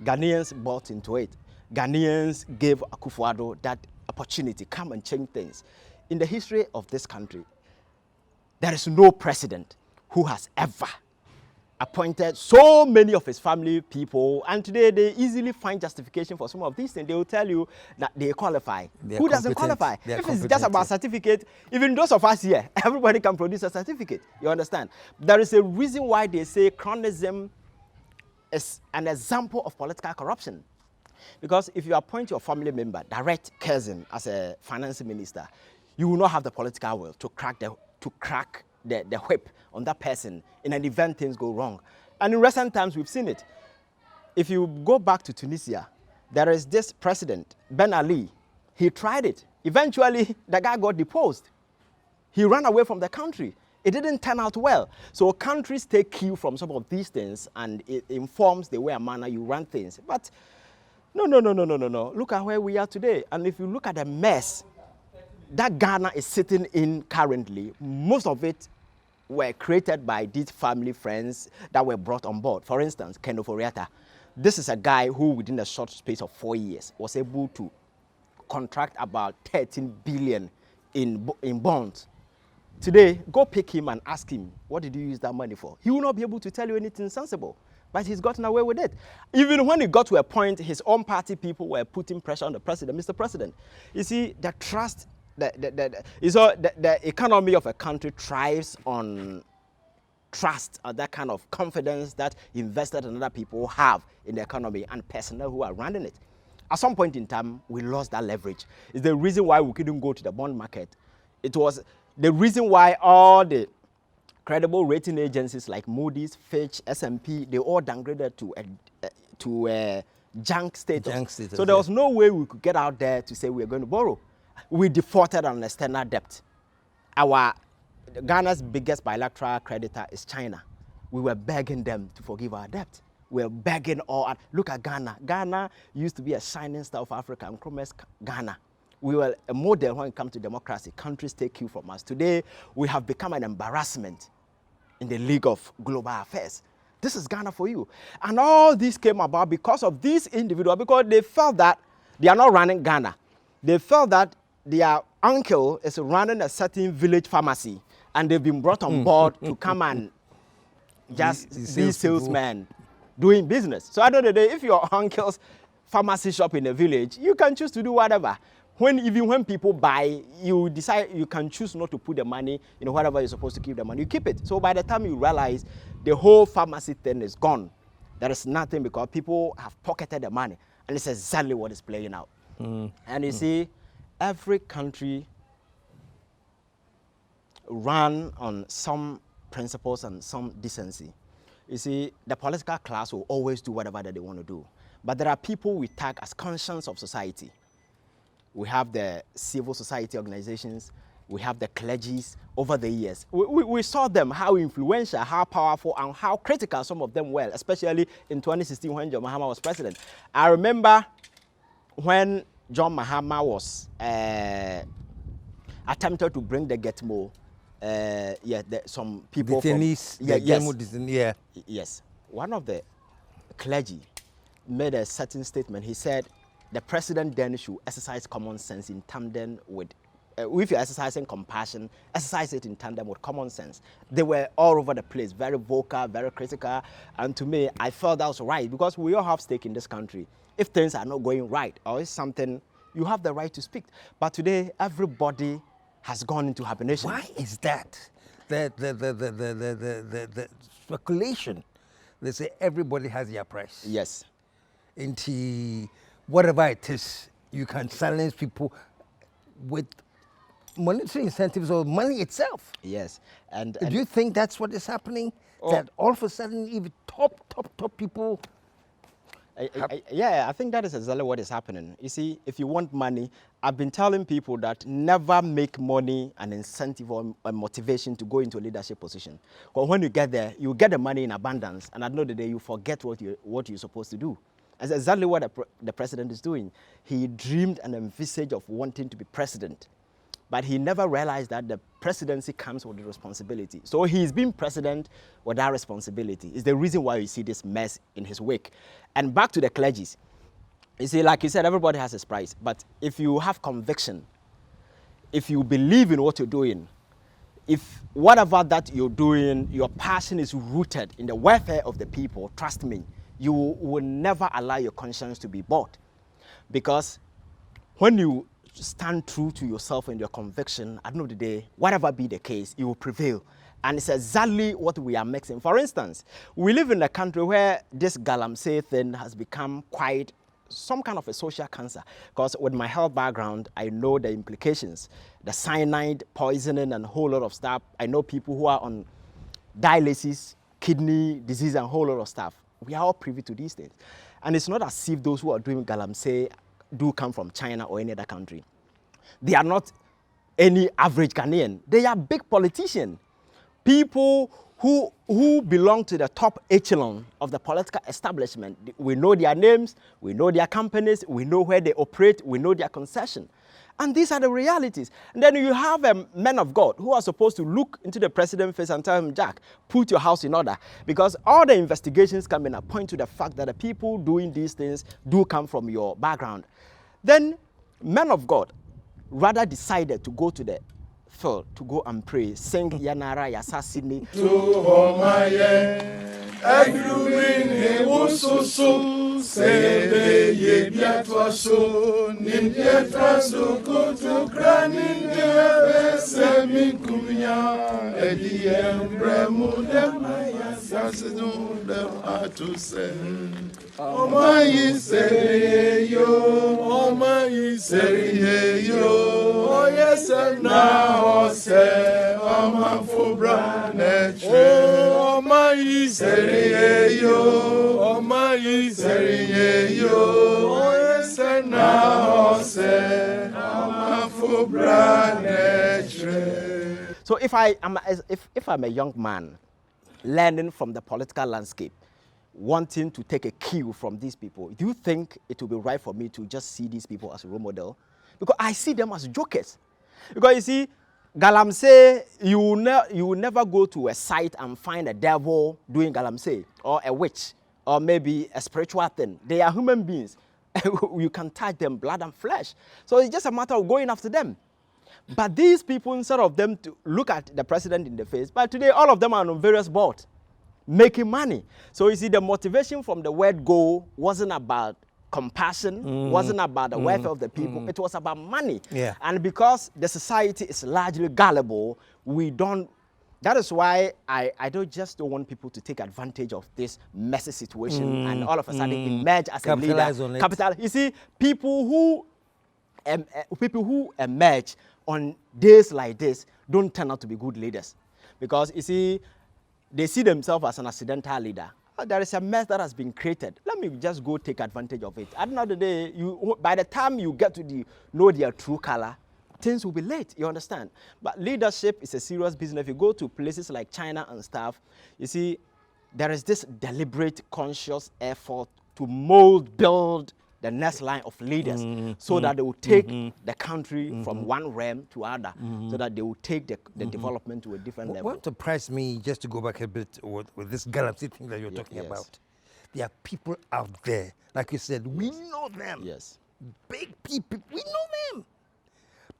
Ghanaians bought into it. Ghanaians gave Akuffo Addo that opportunity, come and change things. In the history of this country, there is no president who has ever appointed so many of his family people, and today they easily find justification for some of these things. They will tell you that they qualify. Who doesn't qualify? If it's just about certificate, even those of us here, everybody can produce a certificate. You understand? There is a reason why they say chronism is an example of political corruption. Because if you appoint your family member, direct cousin, as a finance minister, you will not have the political will to crack the whip on that person in an event things go wrong. And in recent times, we've seen it. If you go back to Tunisia, there is this president, Ben Ali. He tried it. Eventually, the guy got deposed. He ran away from the country. It didn't turn out well. So countries take cue from some of these things, and it informs the way and manner you run things. But no. Look at where we are today. And if you look at the mess that Ghana is sitting in currently, most of it were created by these family friends that were brought on board. For instance, Kenneth Oriata. This is a guy who, within a short space of 4 years, was able to contract about 13 billion in bonds. Today, go pick him and ask him, what did you use that money for? He will not be able to tell you anything sensible, but he's gotten away with it. Even when he got to a point, his own party people were putting pressure on the president. Mr. President, you see, the trust, the economy of a country thrives on trust, that kind of confidence that invested and other people have in the economy and personnel who are running it. At some point in time, we lost that leverage. It's the reason why we couldn't go to the bond market. It was the reason why all the credible rating agencies like Moody's, Fitch, S&P, they all downgraded to a junk status. So there was no way we could get out there to say we are going to borrow. We defaulted on external debt. Ghana's biggest bilateral creditor is China. We were begging them to forgive our debt. We were begging all. Look at Ghana. Ghana used to be a shining star of Africa, and promised Ghana. We were a model when it comes to democracy. Countries take cue from us. Today, we have become an embarrassment in the League of Global Affairs. This is Ghana for you. And all this came about because of these individuals, because they felt that they are not running Ghana. They felt that their uncle is running a certain village pharmacy, and they've been brought on board to come and just be salesmen doing business. So at the end of the day, if your uncle's pharmacy shop in a village, you can choose to do whatever. Even when people buy, you decide you can choose not to put the money, whatever you're supposed to keep the money, you keep it. So by the time you realize the whole pharmacy thing is gone, there is nothing because people have pocketed the money. And it's exactly what is playing out. And you see, every country run on some principles and some decency. You see, the political class will always do whatever that they want to do. But there are people we tag as conscience of society. We have the civil society organizations, we have the clergies over the years. We saw them, how influential, how powerful, and how critical some of them were, especially in 2016 when John Mahama was president. I remember when John Mahama was attempted to bring the Getmo, some people Yes. One of the clergy made a certain statement. He said, the president then should exercise common sense in tandem with, if you're exercising compassion, exercise it in tandem with common sense. They were all over the place, very vocal, very critical. And to me, I felt that was right because we all have stake in this country. If things are not going right or it's something, you have the right to speak. But today, everybody has gone into hibernation. Why is that? The speculation. They say everybody has their price. Yes. Into whatever it is, you can silence people with monetary incentives or money itself. Yes. And do you think that's what is happening? That all of a sudden, even top people. I think that is exactly what is happening. You see, if you want money, I've been telling people that never make money an incentive or a motivation to go into a leadership position. Because when you get there, you get the money in abundance, and at the end of the day, you forget what you're supposed to do. That's exactly what the president is doing. He dreamed and envisaged of wanting to be president, but he never realized that the presidency comes with the responsibility. So he's been president with that responsibility. It's the reason why you see this mess in his wake. And back to the clergies. You see, like you said, everybody has his price. But if you have conviction, if you believe in what you're doing, if whatever that you're doing, your passion is rooted in the welfare of the people, trust me, you will never allow your conscience to be bought. Because when you stand true to yourself and your conviction, at the end of the day, whatever be the case, you will prevail. And it's exactly what we are mixing. For instance, we live in a country where this galamsey thing has become quite some kind of a social cancer. Because with my health background, I know the implications. The cyanide, poisoning, and a whole lot of stuff. I know people who are on dialysis, kidney disease, and a whole lot of stuff. We are all privy to these things. And it's not as if those who are doing galamsey do come from China or any other country. They are not any average Ghanaian. They are big politicians. People who belong to the top echelon of the political establishment. We know their names, we know their companies, we know where they operate, we know their concession. And these are the realities. And then you have men of God who are supposed to look into the president's face and tell him, Jack, put your house in order. Because all the investigations come in and point to the fact that the people doing these things do come from your background. Then men of God rather decided to go to the field to go and pray, sing Yanara Yasasini. Sebe ye biatwa so nimye traso kutu kranin de semi kumya ediye mbremu de maya sasidu de atuse omayi seriyo oyese na ose omafubra netre omayi seriyo So if I'm a young man learning from the political landscape, wanting to take a cue from these people, do you think it will be right for me to just see these people as a role model? Because I see them as jokers. Because you see, galamsey, you will never go to a site and find a devil doing galamsey or a witch or maybe a spiritual thing. They are human beings. You can touch them, blood and flesh. So it's just a matter of going after them. But these people, instead of them to look at the president in the face, but today all of them are on various boards, making money. So you see, the motivation from the word go wasn't about compassion, wasn't about the welfare of the people. It was about money. Yeah. And because the society is largely gullible, we don't. That is why I don't want people to take advantage of this messy situation and all of a sudden emerge as Capitalize a on leader. it. You see, people who emerge on days like this don't turn out to be good leaders, because you see, they see themselves as an accidental leader. There is a mess that has been created. Let me just go take advantage of it. At the end of the day, by the time you get to know their true color, things will be late, you understand? But leadership is a serious business. If you go to places like China and stuff, you see, there is this deliberate, conscious effort to build the next line of leaders so that they will take the country from one realm to other, so that they will take the development to a different level. What surprised me, just to go back a bit with this galaxy thing that you're talking about, there are people out there, like you said, we know them. Yes. Big people, we know them.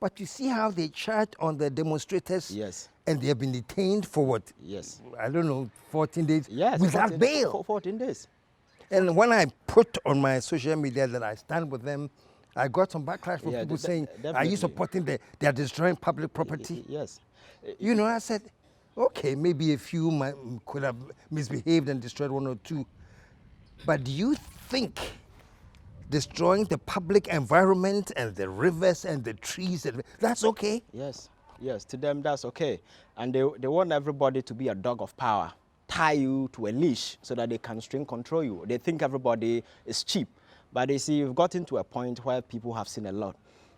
But you see how they charge on the demonstrators? Yes. And they have been detained for what? Yes. I don't know, 14 days? Yes. Without bail. 14 days. And when I put on my social media that I stand with them, I got some backlash from people saying, are you supporting they are destroying public property? Yes. You know, I said, okay, maybe a few could have misbehaved and destroyed one or two. But do you think destroying the public environment and the rivers and the trees, that's okay? Yes, yes, to them that's okay. And they want everybody to be a dog of power, tie you to a leash so that they can string control you. They think everybody is cheap. But you see, you've gotten to a point where people have seen a lot.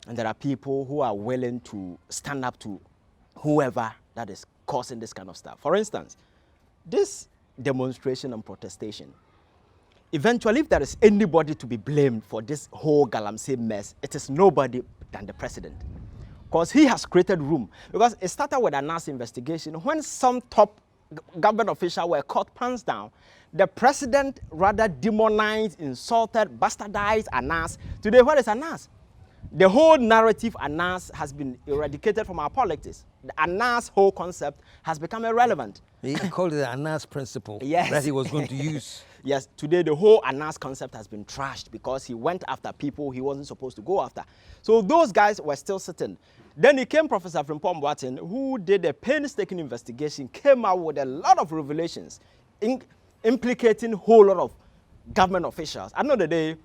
And there are people who are willing to stand up to whoever that is causing this kind of stuff. For instance, this demonstration and protestation, eventually, if there is anybody to be blamed for this whole galamsey mess, it is nobody than the president. Because he has created room. Because it started with a NAS investigation. When some top government officials were caught pants down, the president rather demonized, insulted, bastardized ANAS. Today, what is ANAS? The whole narrative ANAS has been eradicated from our politics. The ANAS whole concept has become irrelevant. He called it the ANAS principle yes. that he was going to use. Yes, today the whole ANAS concept has been trashed because he went after people he wasn't supposed to go after. So those guys were still sitting. Then he came Professor Frimpong Boateng, who did a painstaking investigation, came out with a lot of revelations, implicating a whole lot of government officials. At the end of the day,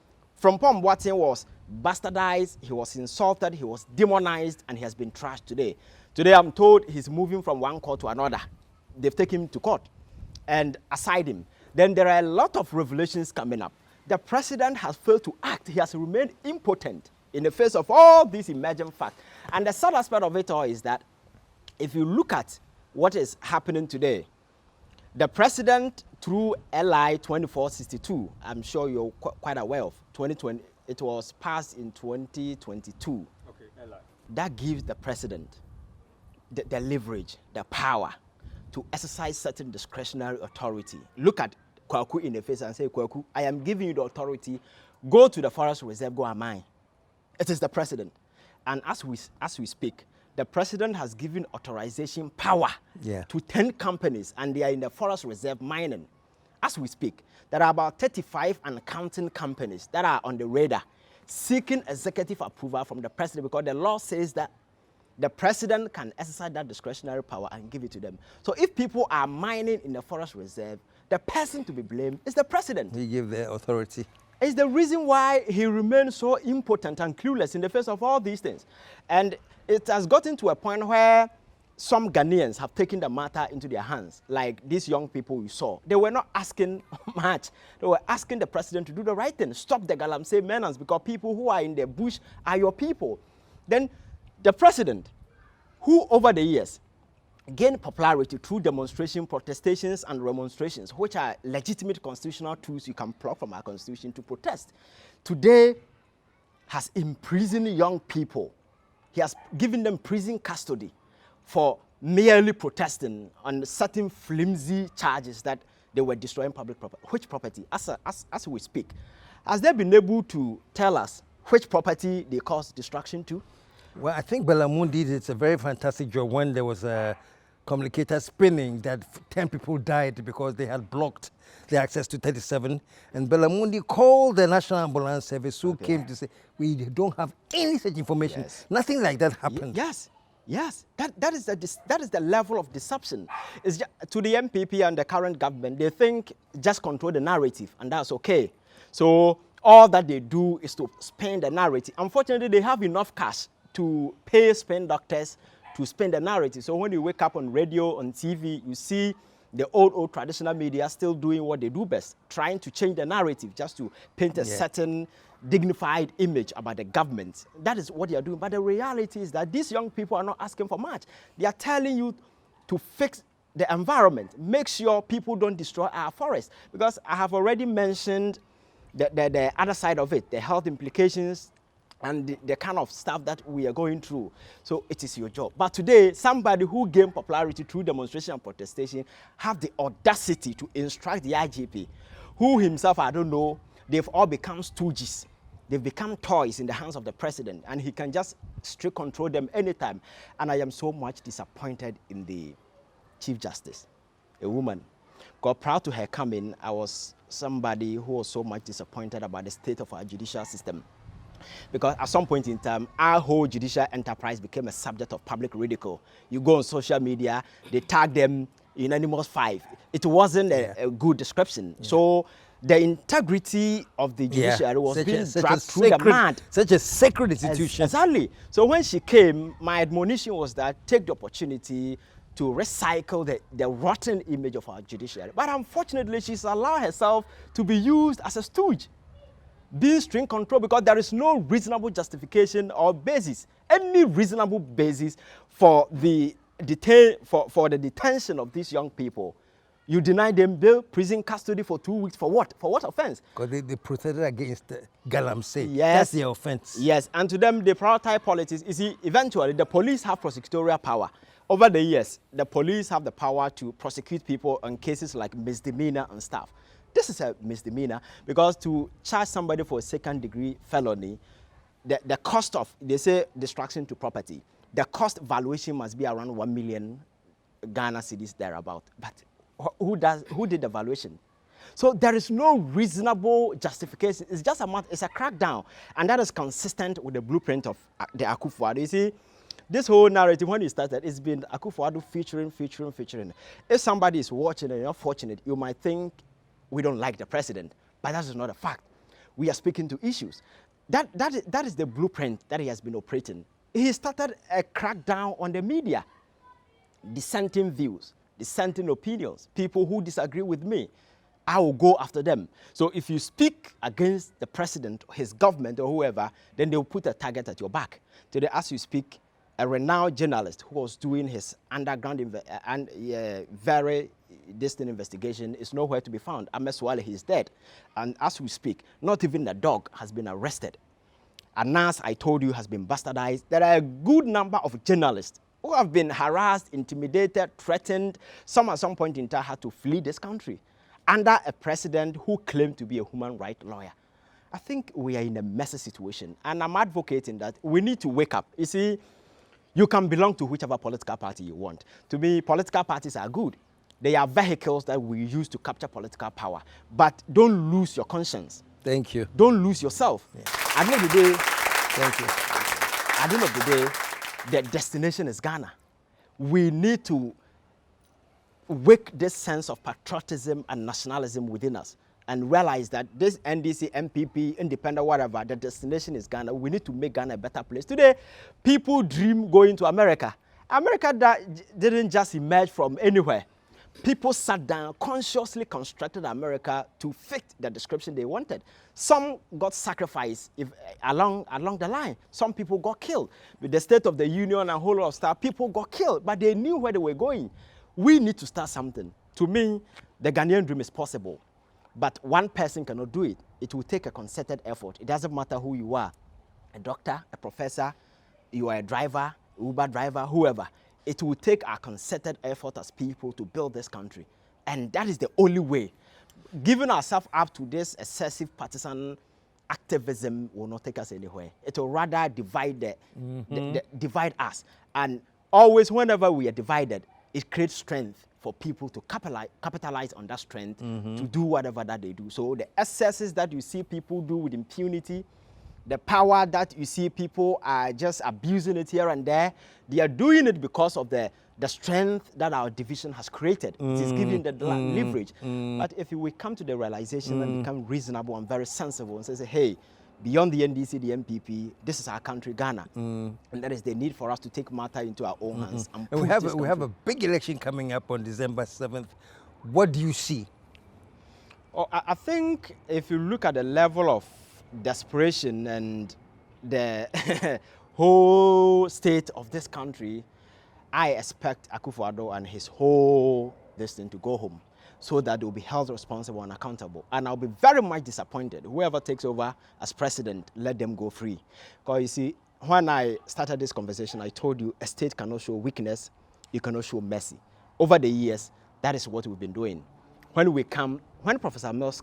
Frimpong Boateng was bastardized, he was insulted, he was demonized, and he has been trashed today. Today I'm told he's moving from one court to another. They've taken him to court and aside him. Then there are a lot of revelations coming up. The president has failed to act. He has remained impotent in the face of all these emerging facts. And the sad aspect of it all is that if you look at what is happening today, the president through LI 2462, I'm sure you're quite aware of, 2020, it was passed in 2022. Okay, LI. That gives the president the leverage, the power to exercise certain discretionary authority. Look at Kwaku in the face and say, Kwaku, I am giving you the authority. Go to the forest reserve, go and mine. It is the president. And as we speak, the president has given authorization power to 10 companies, and they are in the forest reserve mining. As we speak, there are about 35 and counting companies that are on the radar seeking executive approval from the president, because the law says that the president can exercise that discretionary power and give it to them. So if people are mining in the forest reserve, the person to be blamed is the president. He gave the authority. It's the reason why he remains so impotent and clueless in the face of all these things. And it has gotten to a point where some Ghanaians have taken the matter into their hands, like these young people we saw. They were not asking much. They were asking the president to do the right thing, stop the galamsey menace, because people who are in the bush are your people. Then the president, who over the years gained popularity through demonstration, protestations, and remonstrations, which are legitimate constitutional tools you can pluck from our constitution to protest, today has imprisoned young people. He has given them prison custody for merely protesting on certain flimsy charges that they were destroying public property. Which property? As we speak, has they been able to tell us which property they caused destruction to? Well, I think Belamundi did a very fantastic job when there was a communicator spinning that 10 people died because they had blocked the access to 37. And Belamundi called the National Ambulance Service who came to say, we don't have any such information. Yes. Nothing like that happened. Yes. That is the level of deception. It's just, to the MPP and the current government, they think just control the narrative and that's okay. So all that they do is to spin the narrative. Unfortunately, they have enough cash to pay spin doctors to spin the narrative. So when you wake up on radio, on TV, you see the old traditional media still doing what they do best, trying to change the narrative just to paint a certain dignified image about the government. That is what they are doing. But the reality is that these young people are not asking for much. They are telling you to fix the environment, make sure people don't destroy our forests. Because I have already mentioned the other side of it, the health implications, and the kind of stuff that we are going through. So it is your job. But today, somebody who gained popularity through demonstration and protestation have the audacity to instruct the IGP, who himself, I don't know, they've all become stooges. They've become toys in the hands of the president, and he can just strict control them anytime. And I am so much disappointed in the Chief Justice, a woman. Got proud to her coming. I was somebody who was so much disappointed about the state of our judicial system. Because at some point in time, our whole judicial enterprise became a subject of public ridicule. You go on social media, they tag them Unanimous 5. It wasn't a good description. So the integrity of the judiciary was being dragged through the mud. Such a sacred institution. Exactly. So when she came, my admonition was that take the opportunity to recycle the rotten image of our judiciary. But unfortunately, she's allowed herself to be used as a stooge, being string control, because there is no reasonable justification or basis, any reasonable basis for the detention of these young people. You deny them bail, prison custody for 2 weeks. For what? For what offense? Because they protested against galamsey. Yes. That's their offense. Yes, and to them, they prioritize politics. You see, eventually, the police have prosecutorial power. Over the years, the police have the power to prosecute people on cases like misdemeanor and stuff. This is a misdemeanor because to charge somebody for a second-degree felony, the cost of, they say, destruction to property, the cost valuation must be around 1 million Ghana cedis thereabout. But who did the valuation? So there is no reasonable justification. It's just it's a crackdown, and that is consistent with the blueprint of the Akuffo Addo. You see, this whole narrative, when it started, it's been Akuffo Addo featuring. If somebody is watching and you're fortunate, you might think we don't like the president, but that is not a fact. We are speaking to issues. That is the blueprint that he has been operating. He started a crackdown on the media, dissenting views, dissenting opinions, people who disagree with me. I will go after them. So if you speak against the president, his government, or whoever, then they will put a target at your back. Today, as you speak, a renowned journalist who was doing his underground very distant investigation is nowhere to be found. Ameswale, he is dead. And as we speak, not even the dog has been arrested. Anas, I told you, has been bastardized. There are a good number of journalists who have been harassed, intimidated, threatened. Some at some point in time had to flee this country under a president who claimed to be a human rights lawyer. I think we are in a messy situation, and I'm advocating that we need to wake up. You see, you can belong to whichever political party you want. To me, political parties are good. They are vehicles that we use to capture political power. But don't lose your conscience. Thank you. Don't lose yourself. Yeah. At the end of the day, thank you. At the end of the day, the destination is Ghana. We need to wake this sense of patriotism and nationalism within us and realize that this NDC, MPP, independent, whatever, the destination is Ghana. We need to make Ghana a better place. Today, people dream going to America. America didn't just emerge from anywhere. People sat down, consciously constructed America to fit the description they wanted. Some got sacrificed along the line. Some people got killed. With the State of the Union and a whole lot of stuff, people got killed, but they knew where they were going. We need to start something. To me, the Ghanaian dream is possible, but one person cannot do it. It will take a concerted effort. It doesn't matter who you are, a doctor, a professor, you are a driver, Uber driver, whoever. It will take a concerted effort as people to build this country. And that is the only way. Giving ourselves up to this excessive partisan activism will not take us anywhere. It will rather divide divide us. And always, whenever we are divided, it creates strength for people to capitalize on that strength to do whatever that they do. So the excesses that you see people do with impunity, the power that you see people are just abusing it here and there, they are doing it because of the strength that our division has created. It is giving the leverage. But if we come to the realization and become reasonable and very sensible and say, hey, beyond the NDC, the MPP, this is our country, Ghana. And that is the need for us to take matter into our own hands. And we have a big election coming up on December 7th. What do you see? Oh, I think if you look at the level of desperation and the whole state of this country, I expect Akuffo Addo and his whole thing to go home so that they will be held responsible and accountable. And I'll be very much disappointed. Whoever takes over as president, let them go free. Because you see, when I started this conversation, I told you a state cannot show weakness, you cannot show mercy. Over the years, that is what we've been doing. When Professor Mills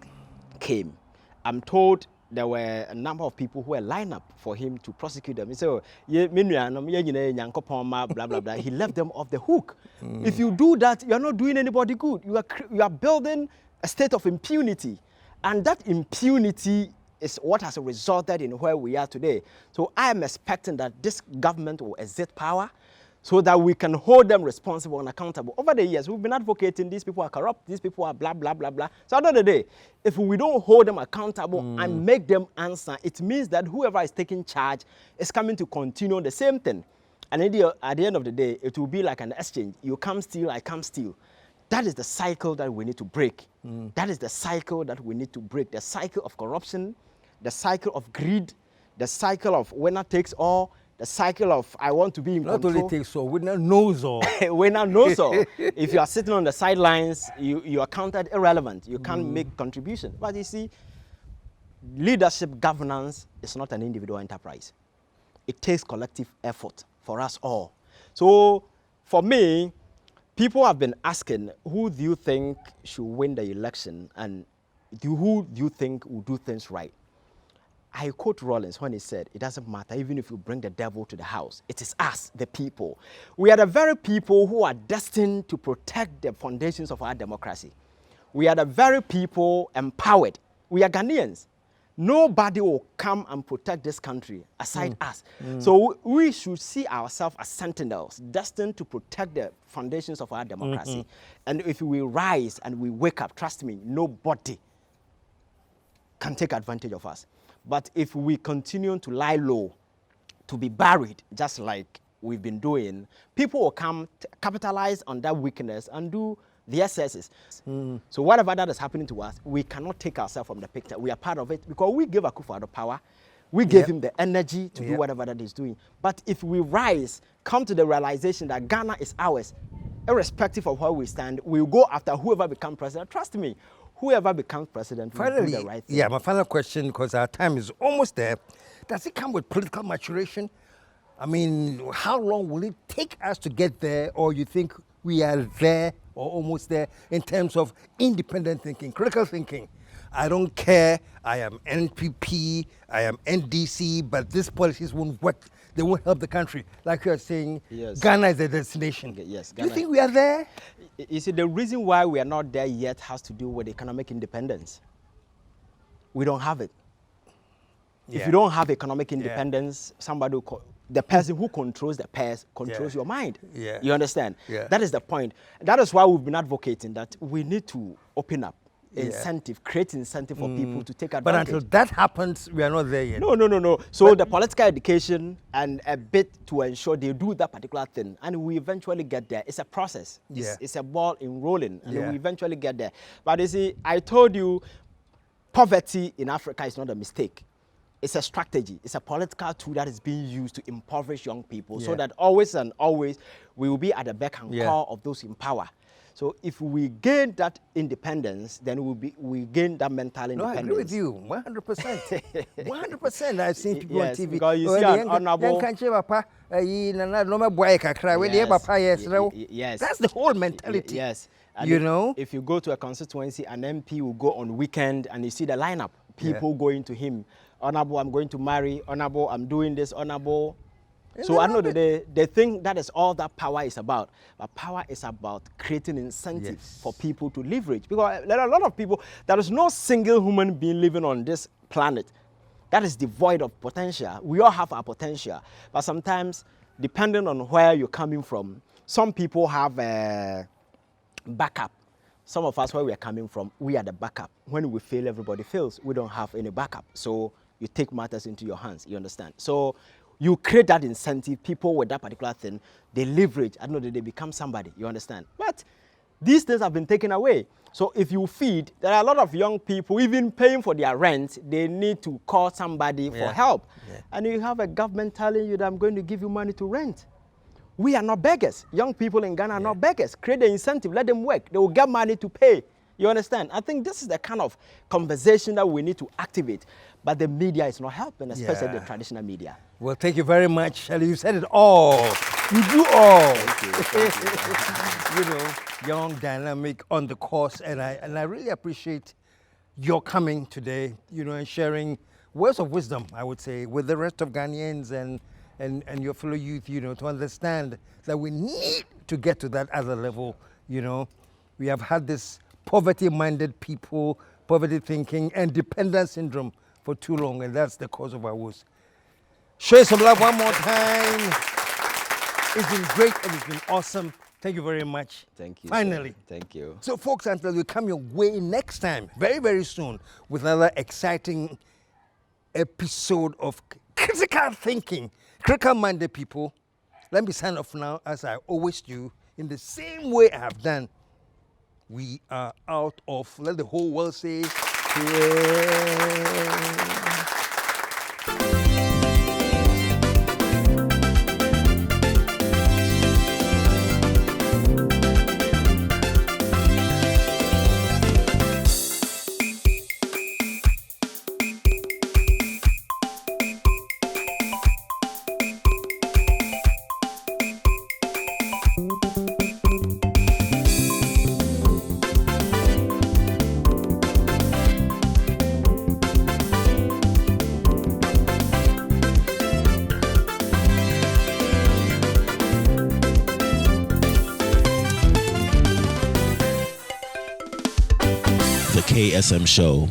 came, I'm told there were a number of people who were lined up for him to prosecute them. He said, blah, blah, blah. He left them off the hook. If you do that, you're not doing anybody good. You are building a state of impunity. And that impunity is what has resulted in where we are today. So I am expecting that this government will exert power so that we can hold them responsible and accountable. Over the years, we've been advocating these people are corrupt, these people are blah, blah, blah, blah. So at the end of the day, if we don't hold them accountable and make them answer, it means that whoever is taking charge is coming to continue the same thing. And at the end of the day, it will be like an exchange. You come steal, I come steal. That is the cycle that we need to break. That is the cycle that we need to break. The cycle of corruption, the cycle of greed, the cycle of winner takes all, the cycle of I want to be in control. Not only takes all, winner knows all. Winner knows all. If you are sitting on the sidelines, you are counted irrelevant. You can't make contribution. But you see, leadership governance is not an individual enterprise. It takes collective effort for us all. So for me, people have been asking, who do you think should win the election and who do you think will do things right? I quote Rollins when he said, it doesn't matter even if you bring the devil to the house. It is us, the people. We are the very people who are destined to protect the foundations of our democracy. We are the very people empowered. We are Ghanaians. Nobody will come and protect this country aside us. So we should see ourselves as sentinels destined to protect the foundations of our democracy. And if we rise and we wake up, trust me, nobody can take advantage of us. But if we continue to lie low, to be buried, just like we've been doing, people will come, capitalize on that weakness and do the excesses. So whatever that is happening to us, we cannot take ourselves from the picture. We are part of it because we gave Akuffo Addo power. We gave him the energy to do whatever that he's doing. But if we rise, come to the realization that Ghana is ours, irrespective of where we stand, we'll go after whoever becomes president. Trust me, whoever becomes president will do the right thing. Yeah, my final question, because our time is almost there. Does it come with political maturation? I mean, how long will it take us to get there, or you think we are there or almost there in terms of independent thinking, critical thinking? I don't care, I am NPP, I am NDC, but these policies won't work. They won't help the country. Like you are saying, Ghana is the destination. Yes, Do you think we are there? You see, the reason why we are not there yet has to do with economic independence. We don't have it. If you don't have economic independence, the person who controls the purse controls your mind. You understand? That is the point. That is why we've been advocating that we need to open up incentive, create incentive for people to take advantage. But until that happens, we are not there yet. No. So the political education and a bit to ensure they do that particular thing, and we eventually get there. It's a process. It's a ball in rolling, and we eventually get there. But you see, I told you, poverty in Africa is not a mistake. It's a strategy. It's a political tool that is being used to impoverish young people so that always and always we will be at the beck and call of those in power. So if we gain that independence, then we gain that mental independence. No, I agree with you, 100%. 100%. I've seen people on TV. Because you see an honorable... Yes. That's the whole mentality. Yes. And you know? If you go to a constituency, an MP will go on weekend and you see the lineup, people going to him honorable, I'm going to marry, honorable, I'm doing this, honorable. So I know that they think that is all that power is about. But power is about creating incentives for people to leverage. Because there are a lot of people, there is no single human being living on this planet that is devoid of potential. We all have our potential. But sometimes, depending on where you're coming from, some people have a backup. Some of us, where we are coming from, we are the backup. When we fail, everybody fails. We don't have any backup. So you take matters into your hands, you understand? So you create that incentive, people with that particular thing, they leverage, I know that they become somebody, you understand? But these things have been taken away. So if you feed, there are a lot of young people, even paying for their rent, they need to call somebody for help. And you have a government telling you that I'm going to give you money to rent. We are not beggars. Young people in Ghana are not beggars. Create the incentive, let them work. They will get money to pay. You understand? I think this is the kind of conversation that we need to activate. But the media is not helping, especially the traditional media. Well, thank you very much, Shelley. You said it all. You do all. Thank you. You know, young, dynamic, on the course, and I really appreciate your coming today, you know, and sharing words of wisdom, I would say, with the rest of Ghanaians and your fellow youth, you know, to understand that we need to get to that other level, you know. We have had this poverty-minded people, poverty thinking, and dependent syndrome for too long, and that's the cause of our woes. Show some love one more time. It's been great and it's been awesome. Thank you very much. Thank you. Finally. Sir. Thank you. So, folks, until we come your way next time, very, very soon, with another exciting episode of critical thinking, critical-minded people. Let me sign off now, as I always do, in the same way I have done. We are out of, let the whole world say, The KSM Show.